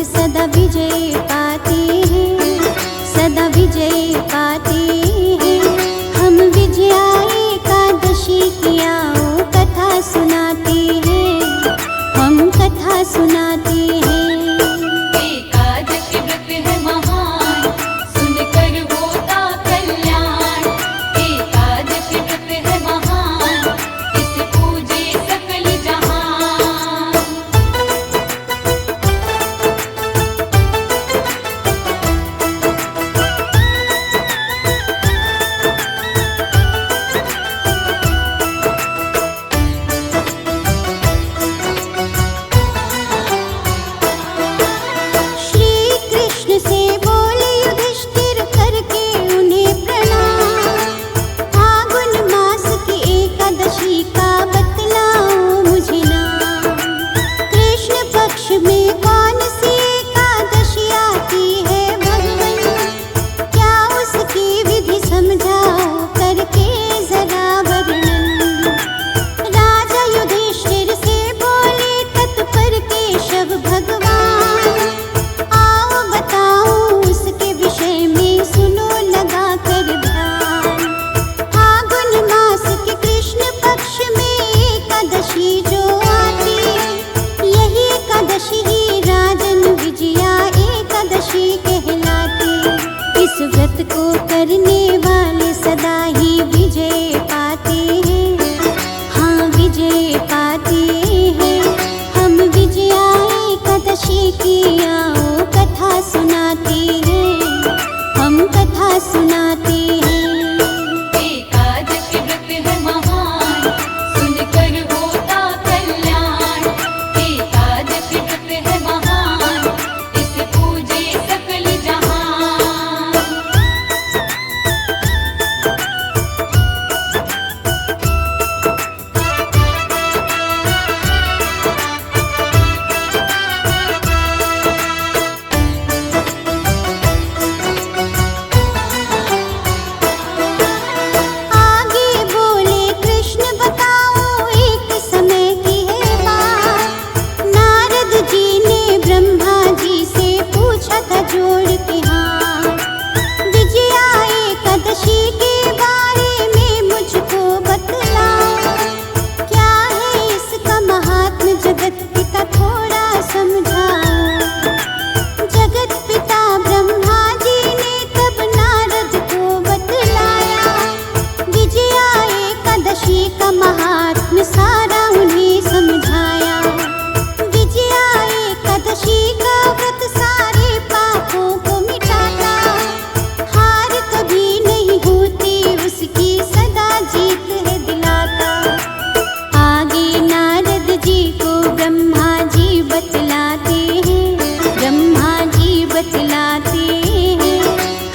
सदा विजय पाते हैं, सदा विजय पाते हैं। हम विजया एकादशी की आओ कथा सुनाते हैं, हम कथा सुनाते हैं। एकादशी व्रत है महान, सुनकर होता कल्याण। एकादशी व्रत है महान, इसे पूजे सकल जहान। श्री कृष्ण से बोले युधिष्ठिर करके उन्हें प्रणाम। फागुन मास की एकादशी का बतलाओ मुझे नाम। कृष्ण पक्ष में कौन सी एकादशी आती है भगवन, क्या उसकी विधि समझाओ करके जरा वर्णन। राजा युधिष्ठिर से बोले तत्पर केशव भगवान, आओ बताओ उसके विषय में सुनो लगा कर ध्यान। फागुन मास के कृष्ण पक्ष में एकादशी जो आती, यही एकादशी ही राजन विजया एकादशी कहलाती। इस व्रत को करने वाले सदा ही विजय पाते हैं, हाँ विजय पाते हैं। हम विजया एकादशी की आओ कथा सुनाते हैं, हम कथा सुनाते हैं। एकादशी व्रत है महान, सुनकर होता कल्याण। एकादशी व्रत है महान, इसे पूजे सकल जहान। आगे बोले कृष्ण बताओ एक समय की है बात। नारद जी ने ब्रह्मा जी से पूछा था जोड़ के हाथ। विजया एकादशी के बारे में मुझको बतलाओ, क्या है इसका महात्म्य जगत पिता थोड़ा समझाओ। जगत पिता ब्रह्मा जी ने तब नारद को बतलाया, विजया एकादशी का महात्म्य सारा उन्हें समझाया। विजया एकादशी का व्रत सारे पापों को मिटाता, हार कभी नहीं होती उसकी सदा जीत है दिलाता। आगे नारद जी को ब्रह्मा जी बतलाते हैं, ब्रह्मा जी बतलाते हैं।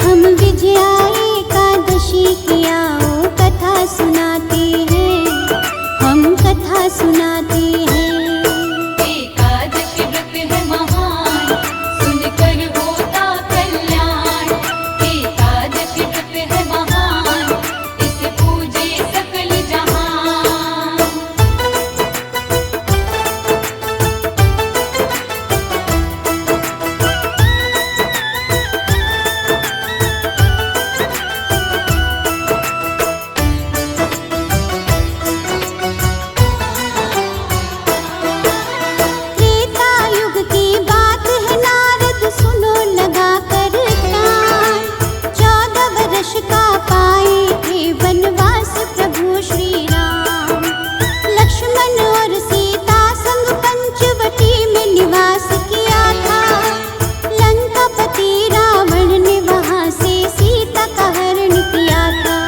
हम विजया एकादशी की आओ कथा सुनाते हैं, हम कथा सुनाते हैं। एकादशी व्रत है महान, सुनकर होता कल्याण। एकादशी व्रत है महान, इसे पूजे सकल जहान। त्रेता युग की बात है नारद सुनो लगा कर कान। 14 वर्ष का पाए थे वनवास प्रभु श्री राम। लक्ष्मण और सीता संग पंचवटी में निवास किया था। लंकापति रावण ने वहां से सीता का हरण किया था।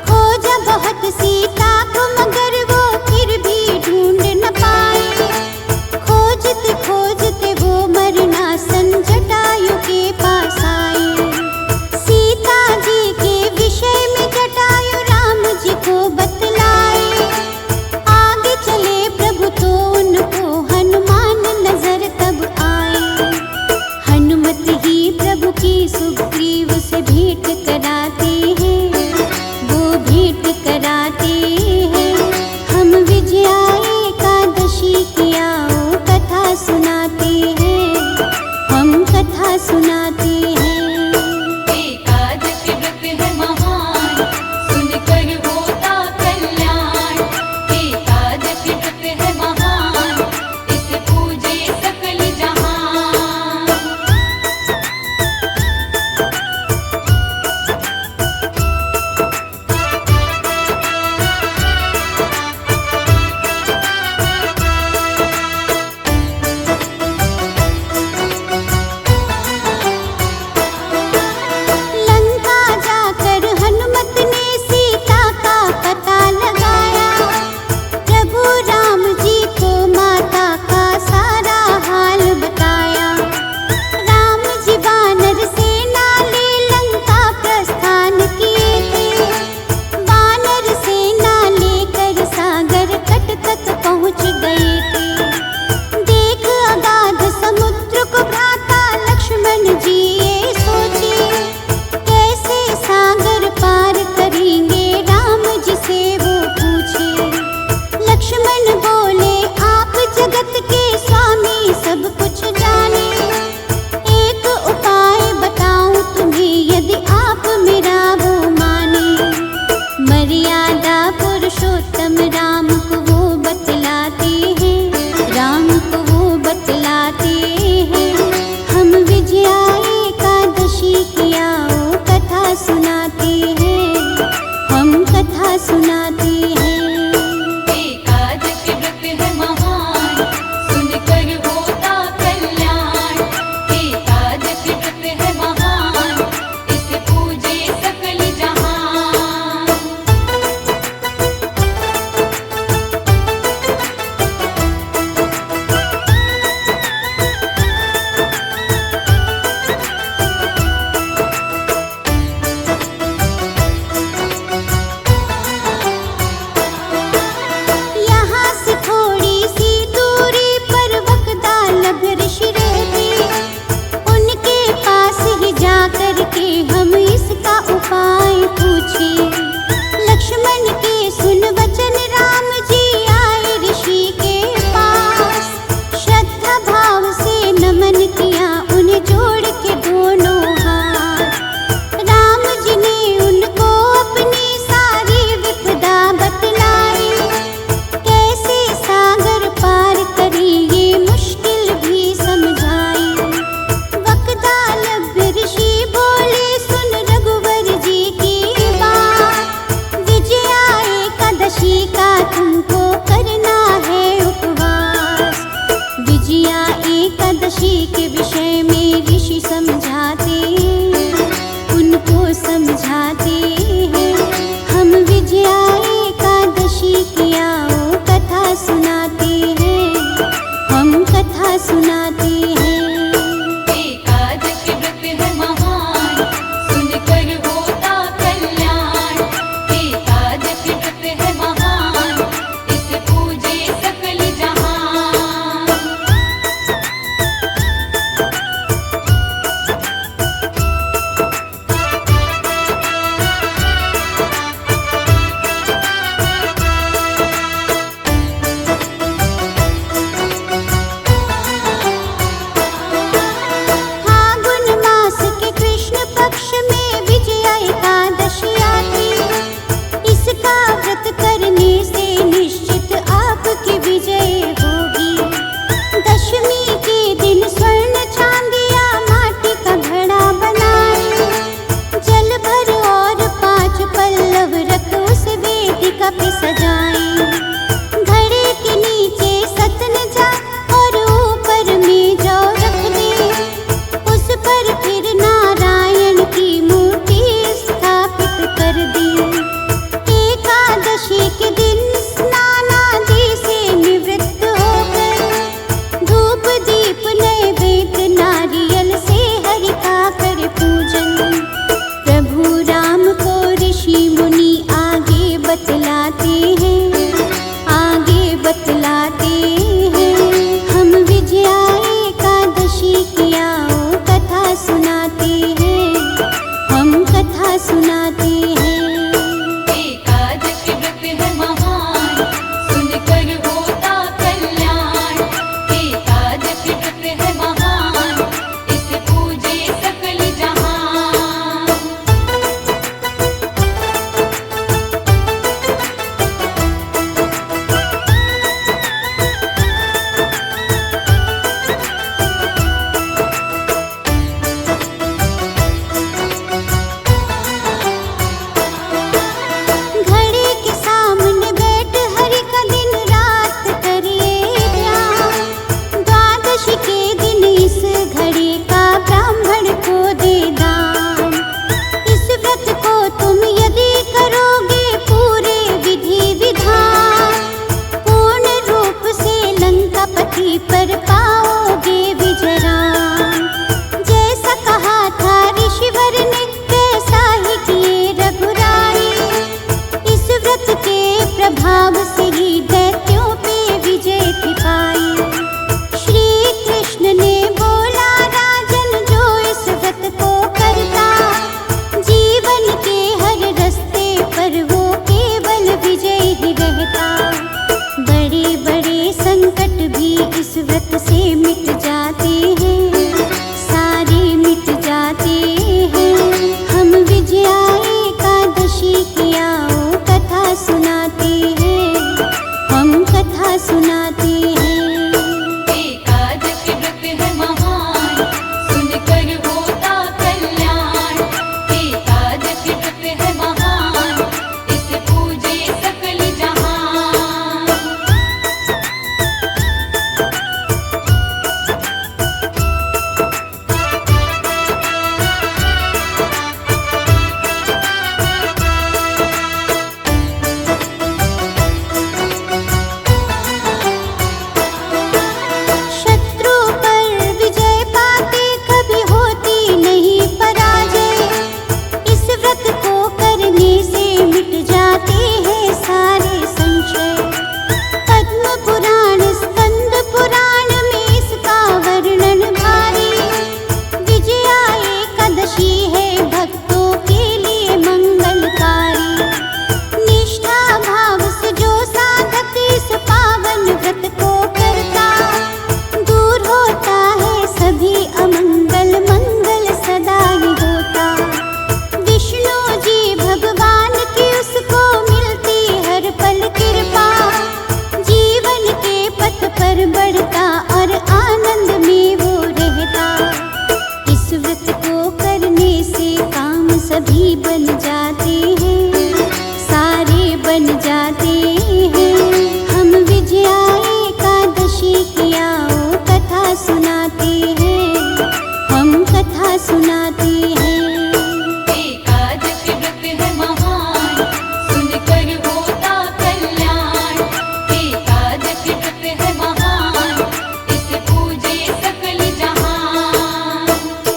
खोजा बहुत सीता को मगर वो फिर भी ढूंढ न पाए। खोजते खोजते वो मरणासन जटायु के पास आए। सीता जी के विषय में जटायु राम जी को बतलाए। आगे चले प्रभु तो उनको हनुमान नजर तब आए। हनुमत ही प्रभु की सुग्रीव से भेंट कराते हैं, वो भेंट कराते हैं। हम विजया एकादशी की आओ कथा सुनाते हैं, सुनाते हैं, हम कथा सुनाते